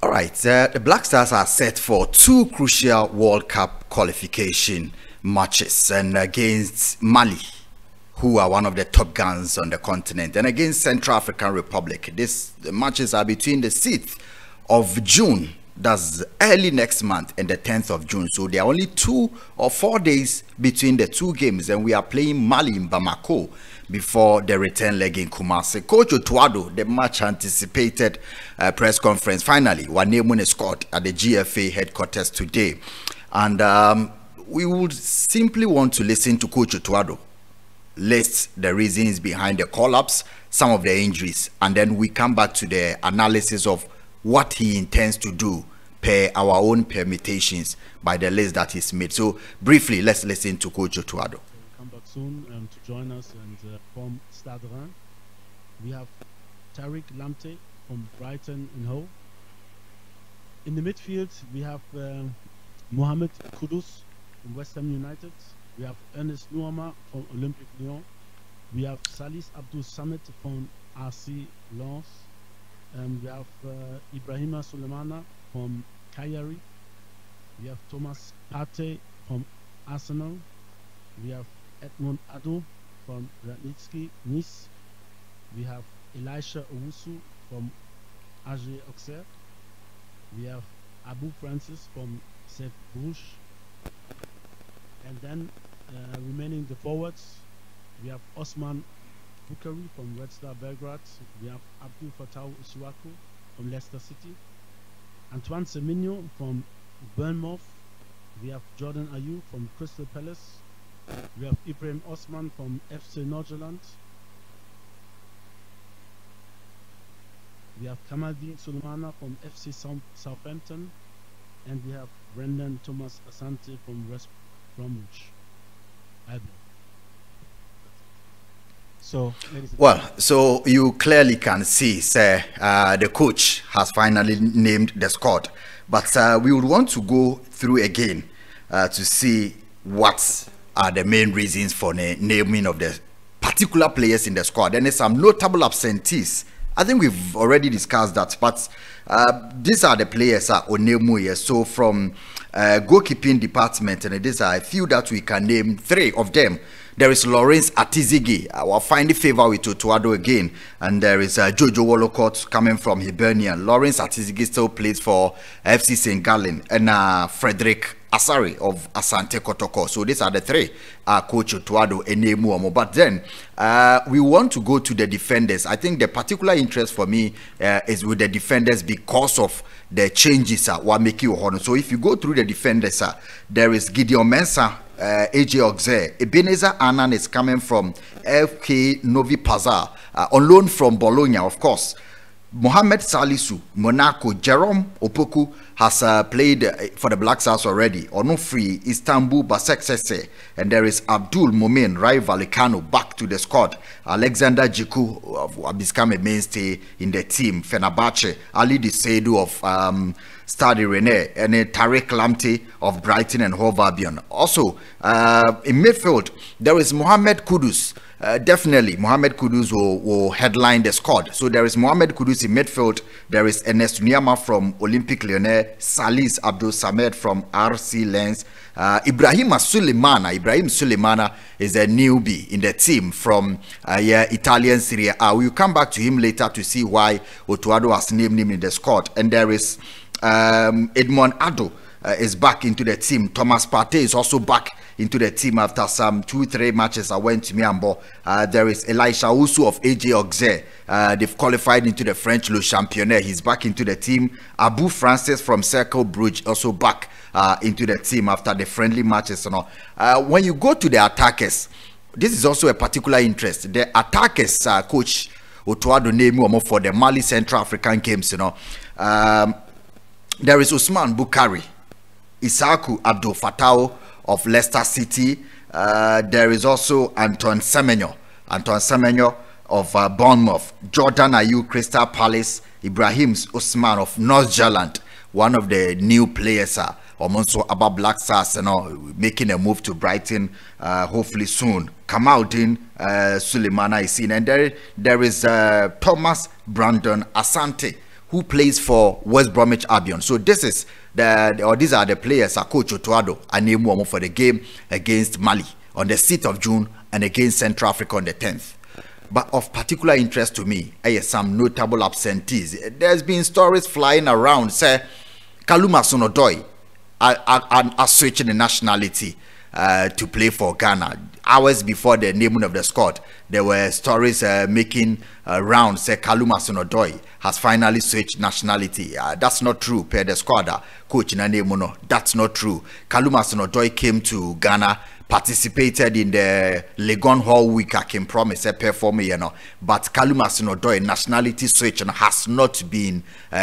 All right, the Black Stars are set for two crucial World Cup qualification matches, and against Mali, who are one of the top guns on the continent, and against Central African Republic. The matches are between the 6th of June, that's early next month, and the 10th of June. So there are only 2 or 4 days between the two games, and we are playing Mali in Bamako before the return leg in Kumasi. Coach Otto Addo, the much anticipated press conference, finally, Wanemune scored at the GFA headquarters today. And we would simply want to listen to Coach Otto Addo list the reasons behind the collapse, some of the injuries, and then we come back to the analysis of what he intends to do per our own permutations by the list that he's made. So briefly, let's listen to Coach Otto Addo. Come back soon to join us, and from Stade Rennes we have Tariq Lamptey from Brighton and Hove. In the midfield we have Mohamed Kudus from West Ham United. We have Ernest Nuama from Olympique Lyon. We have Salis Abdul Samit from RC Lens. We have Ibrahima Sulemana from Cagliari. We have Thomas Partey from Arsenal. We have Edmond Addo from Radnitsky Nice. We have Elisha Owusu from Ayew. We have Abu Francis from St. Bruges. And then remaining the forwards, we have Osman Bukari from Red Star Belgrade. We have Abdul Fattah Ishiwaku from Leicester City. Antoine Semenyo from Bournemouth. We have Jordan Ayew from Crystal Palace. We have Ibrahim Osman from FC Nordsjælland. We have Kamaldeen Sulemana from FC Southampton. And we have Brendan Thomas Asante from West Bromwich Albion. So you clearly can see, sir, the coach has finally named the squad, but we would want to go through again to see what are the main reasons for the naming of the particular players in the squad. And there's some notable absentees. I think we've already discussed that, but these are the players Onemu. So from goalkeeping department, and these are a few that we can name. 3 of them. There is Lawrence Atizigi. We'll find the favor with Otto Addo again. And there is Jojo Wolocott coming from Hibernian. Lawrence Atizigi still plays for FC St. Gallen. And Frederick Asari of Asante Kotoko. So these are the 3. Coach Otto Addo, Enemu. But then we want to go to the defenders. I think the particular interest for me is with the defenders because of the changes So if you go through the defenders, there is Gideon Mensah, AJ Ogze, Ebenezer Annan is coming from FK Novi Pazar, on loan from Bologna, of course. Mohamed Salisu, Monaco. Jerome Opoku has played for the Black Stars already. Onofri, Istanbul, Basaksehir. And there is Abdul Momin, Rai Vallecano, back to the squad. Alexander Jiku has become a mainstay in the team. Fenerbahce, Ali Diseidu of Stade Rennais, and Tariq Lamptey of Brighton and Hove Albion. Also, in midfield, there is Mohamed Kudus. Definitely, Mohamed Kudus will headline the squad. So there is Mohamed Kudus in midfield. There is Ernest Nuama from Olympique Lyonnais, Salis Abdul Samad from RC Lens, Ibrahim Sulemana is a newbie in the team from Italian Serie A. We'll come back to him later to see why Otto Addo has named him in the squad. And there is Edmond Addo is back into the team. Thomas Partey is also back into the team after some 2-3 matches I went to Miambo. There is Elisha Owusu of AJ Ogze. They've qualified into the French Le Championnat. He's back into the team. Abu Francis from Cercle Bruges also back into the team after the friendly matches. When you go to the attackers, this is also a particular interest. The attackers, Coach Otto Addo name for the Mali Central African Games. There is Usman Bukari, Isaku Abdul Fattah of Leicester City. There is also Antoine Semenyo of Bournemouth, Jordan Ayew, Crystal Palace, Ibrahim Osman of Nordsjælland, one of the new players also about Black Stars, making a move to Brighton hopefully soon. Kamaldeen Sulemana is seen, and there is Thomas Brandon Asante, who plays for West Bromwich Albion. So this is these are the players Coach Otto Addo and for the game against Mali on the 6th of June and against Central Africa on the 10th. But of particular interest to me are some notable absentees. There's been stories flying around, say Kaluma Odoi are switching the nationality to play for Ghana. Hours before the naming of the squad, there were stories making rounds. Say Kaluma Odoi has finally switched nationality. That's not true. Per the squad, coach Nanemuno, that's not true. Kaluma Odoi came to Ghana, participated in the Legon Hall week. I can promise a performer, but Kaluma Odoi nationality switch has not been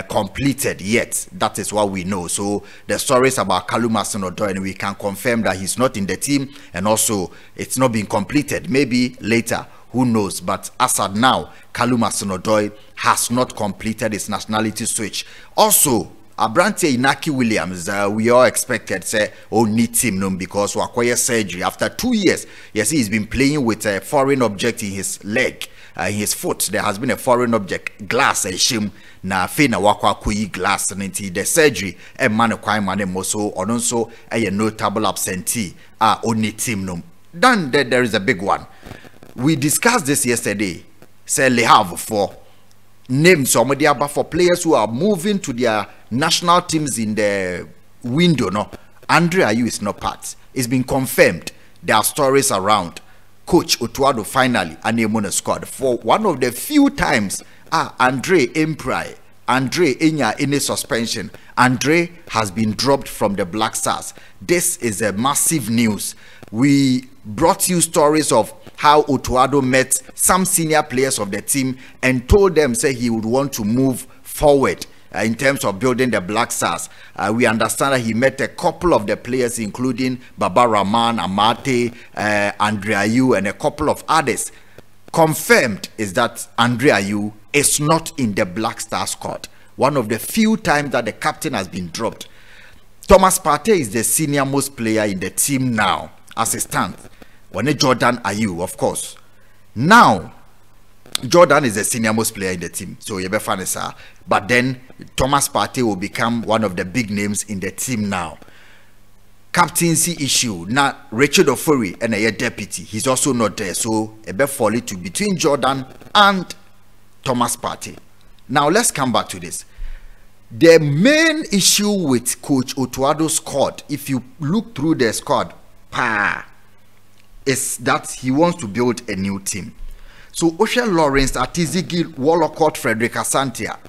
completed yet. That is what we know. So the stories about Kaluma Odoi, and we can confirm that he's not in the team, and also it's not been completed. Maybe later, who knows? But as of now, Kaluma Odoi has not completed his nationality switch. Also, Amartey Inaki Williams, we all expected say need him because we acquired surgery after 2 years. Yes, he's been playing with a foreign object in his leg, in his foot. There has been a foreign object, glass, shim na fe na wakwa kuyi glass ninti the surgery e man kwai man moso ononso a notable absentee need him. Then there is a big one. We discussed this yesterday. Say they have for names somebody about for players who are moving to their national teams in the window. No, Ayew is not part. It's been confirmed. There are stories around Coach Otto Addo finally Ayew squad for one of the few times. Andre Enya in a suspension. Andre has been dropped from the Black Stars. This is a massive news. We brought you stories of how Otto Addo met some senior players of the team and told them say he would want to move forward in terms of building the Black Stars. We understand that he met a couple of the players, including Baba Rahman, Amartey, Ayew, and a couple of others. Confirmed is that Ayew is not in the Black Star squad. One of the few times that the captain has been dropped. Thomas Partey is the senior most player in the team now, as it stands. When Jordan Ayew, of course. Now, Jordan is the senior most player in the team, so you be funny, sir. But then Thomas Partey will become one of the big names in the team now. Captaincy issue. Now Richard Ofori and a deputy, he's also not there, so a bit fall it to between Jordan and Thomas Partey. Now let's come back to this. The main issue with Coach Otto Addo's squad, if you look through the squad, is that he wants to build a new team. So Oshel Lawrence, Atizigi, Wallacott, Frederick Asantia,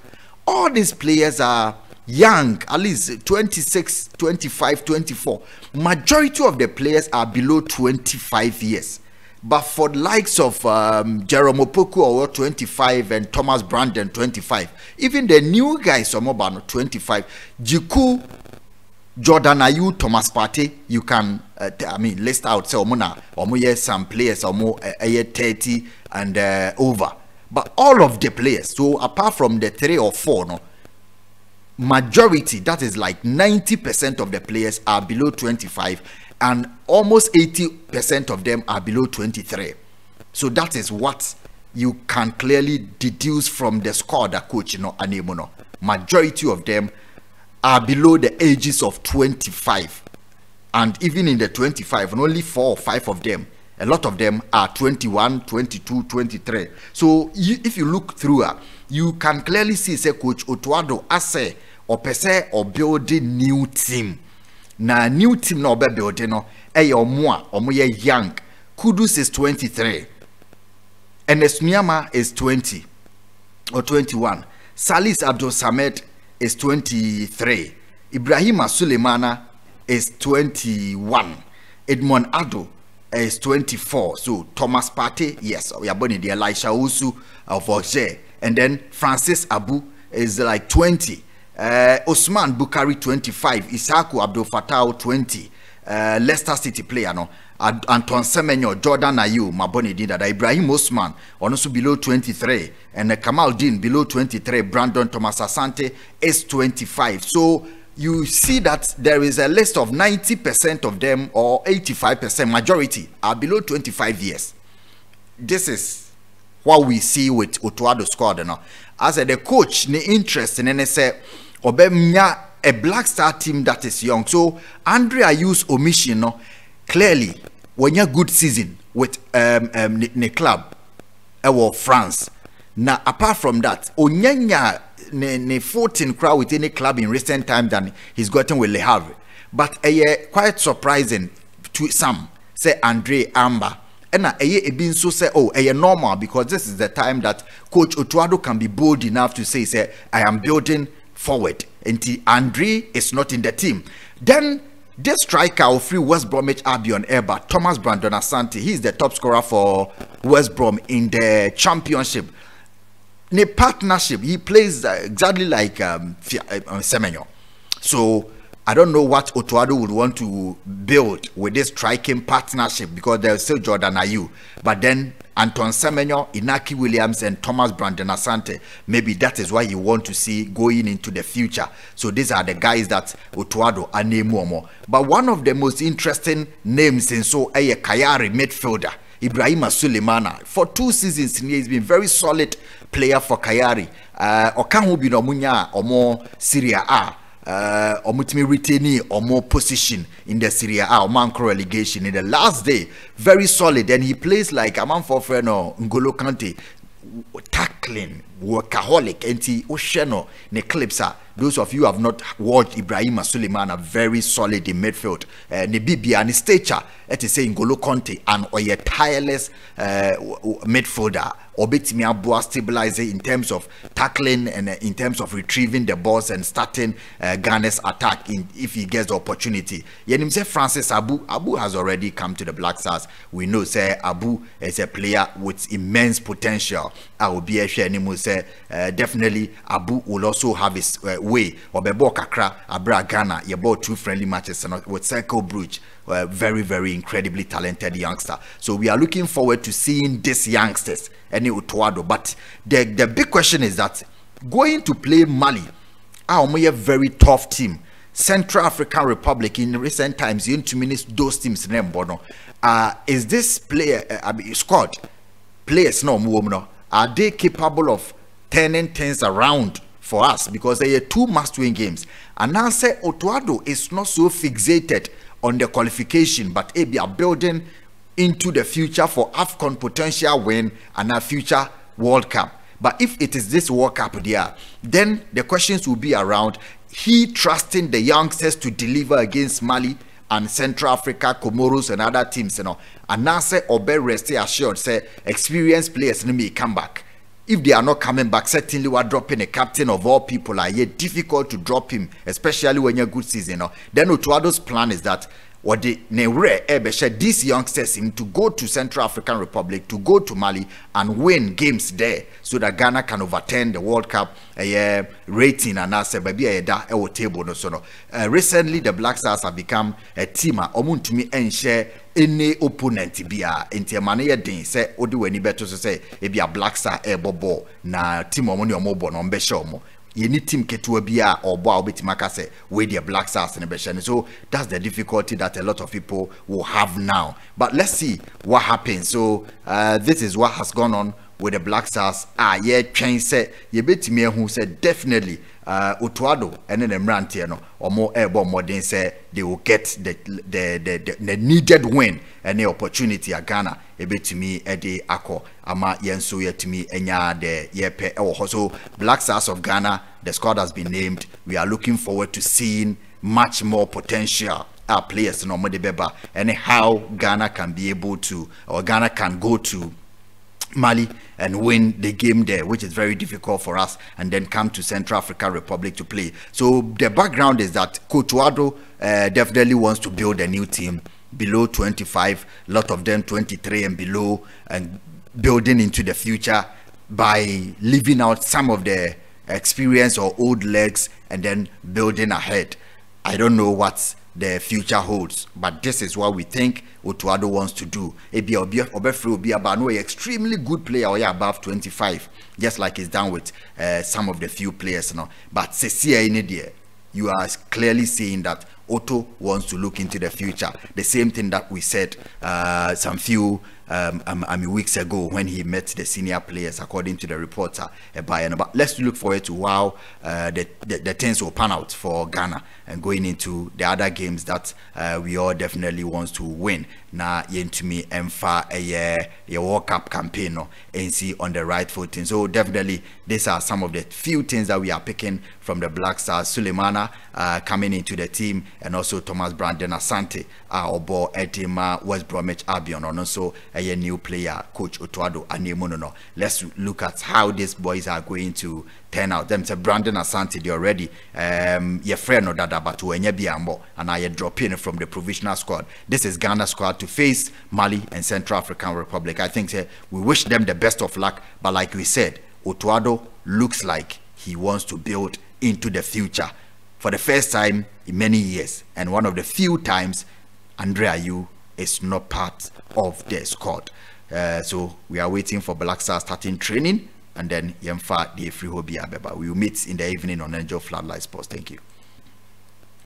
all these players are young, at least 26, 25, 24. Majority of the players are below 25 years. But for the likes of Jerome Opoku or 25 and Thomas Brandon 25, even the new guys some about 25, Jiku, Jordan Ayew, Thomas Partey, you can list out say some players more 30 and over. But all of the players, so apart from the 3 or 4, no, majority, that is like 90% of the players are below 25 and almost 80% of them are below 23. So that is what you can clearly deduce from the squad that coach Ayew. Majority of them are below the ages of 25, and even in the 25, and only 4 or 5 of them, a lot of them are 21, 22, 23. So if you look through you can clearly see say Coach Otto Addo ase or pese or building new team. Na new team na obe building no omo ye young. Kudus is 23 and Esmiama is 20 or 21. Salis Abdul Samed is 23. Ibrahima Suleimana is 21. Edmond Addo is 24. So Thomas Partey, yes, we are born in the Elisha Usu of Odoi. And then Francis Abu is like 20. Osman Bukari 25. Isaku Abdul Fattah 20. Leicester City player no. Anton Semenyo, Jordan Ayew, Maboni Dida, Ibrahim Osman, also below 23, and Kamal Din below 23, Brandon Thomas Asante is 25. So you see that there is a list of 90% of them or 85%, majority are below 25 years. This is what we see with Otto Addo squad, as the coach, the interest in say, obemnya a Black Star team that is young. So Andre Ayew's omission, clearly, when you good season with the club, France. Now, apart from that, Onyanya ne 14 crowd with any club in recent time than he's gotten with Le Havre. But quite surprising to some, say Andre Amber. And been so say, oh, normal, because this is the time that Coach Otto Addo can be bold enough to say, I am building forward. And Andre is not in the team. Then this striker of free West Bromwich Albion Eba, Thomas Brandon Asante, he's the top scorer for West Brom in the championship. In a partnership, he plays exactly like Semenyo. So I don't know what Otto Addo would want to build with this striking partnership, because there's still Jordan Ayew. But then Anton Semenyo, Inaki Williams, and Thomas Brandon Asante, maybe that is what you want to see going into the future. So these are the guys that Otto Addo are named more. But one of the most interesting names in so a Kayari midfielder, Ibrahim Sulemana. For 2 seasons, he's been very solid player for Kayari. Okanhu bi no munya omo Serie A. Omutimi retaining or more position in the Serie A or man relegation in the last day, very solid, and he plays like a man for Freno N'Golo Kante, tackling, workaholic, and he Osheno Neclipsa. Those of you who have not watched Ibrahim Suleiman are very solid in midfield. Nebibia and stature, it is saying N'Golo Kante and or a tireless midfielder. Obetimi Abua stabilizer in terms of tackling and in terms of retrieving the balls and starting Ghana's attack if he gets the opportunity. Yenim say Francis Abu has already come to the Black Stars. We know say Abu is a player with immense potential. I will be a share say definitely Abu will also have his way. Obebo Kakra Abra Ghana. You bought 2 friendly matches with Circle Bruges. Very, very incredibly talented youngster. So we are looking forward to seeing these youngsters, any Otto Addo. But the big question is that going to play Mali, a very tough team. Central African Republic in recent times, you need to manage those teams. Is this player squad players are they capable of turning things around for us? Because they are 2 must-win games. And now say Otto Addo is not so fixated on the qualification, but they are building into the future for AFCON potential win and a future World Cup. But if it is this World Cup there, then the questions will be around he trusting the youngsters to deliver against Mali and Central Africa, Comoros, and other teams, And now say Obe rest assured, say experienced players may come back. If they are not coming back, certainly we're dropping a captain of all people. Yet difficult to drop him, especially when you're good season. Then Otto Addo's plan is that what these youngsters seem to go to Central African Republic, to go to Mali and win games there, so that Ghana can overturn the World Cup rating and as a table. Recently, the Black Stars have become a team. Omuntumi and share any opponent be a intimate day. Say, Odi when better to say, it be a Black Star bobo na team omoni omobo no mbeshomo. Any team ketua bia or boa betimaka say with the Black Stars in the beshan. So that's the difficulty that a lot of people will have now. But let's see what happens. So this is what has gone on with the Black Stars. Change said ye bet me who said definitely Otto Addo and then Amartey or more airborne modern say they will get the needed win and the opportunity at Ghana. A bit to me Eddie Ako ama yenso yet to me enya the yepe so Black Stars of Ghana, the squad has been named. We are looking forward to seeing much more potential players no more beba and how Ghana can be able to, or Ghana can go to Mali and win the game there, which is very difficult for us, and then come to Central African Republic to play. So the background is that Coach Addo definitely wants to build a new team below 25, a lot of them 23 and below, and building into the future by leaving out some of the experience or old legs and then building ahead. I don't know what the future holds, but this is what we think Otto Addo wants to do. Obefre be about no extremely good player or above 25, just like he's done with some of the few players now. But Cecia in India, you are clearly seeing that Otto wants to look into the future. The same thing that we said some few weeks ago when he met the senior players, according to the reporter. But let's look forward to how the things will pan out for Ghana and going into the other games that we all definitely want to win. Na yentumi emfa a World Cup campaign no and see on the right footing. So definitely these are some of the few things that we are picking from the Black Stars. Sulemana coming into the team, and also Thomas Brandon Asante Obo Etima West Bromwich Albion, and also a new player, Coach Otto Addo Anemono. Let's look at how these boys are going to turn out. Them say Brandon Asante, they already your friend no dada but wenye biambo, and I drop in from the provisional squad. This is Ghana squad to face Mali and Central African Republic. I think we wish them the best of luck, but like we said, Otto Addo looks like he wants to build into the future for the first time in many years, and one of the few times Ayew is not part of the squad. So we are waiting for Black Stars starting training, and then Yemfa the free hobby abeba. We will meet in the evening on Angel Floodlight Sports. Thank you.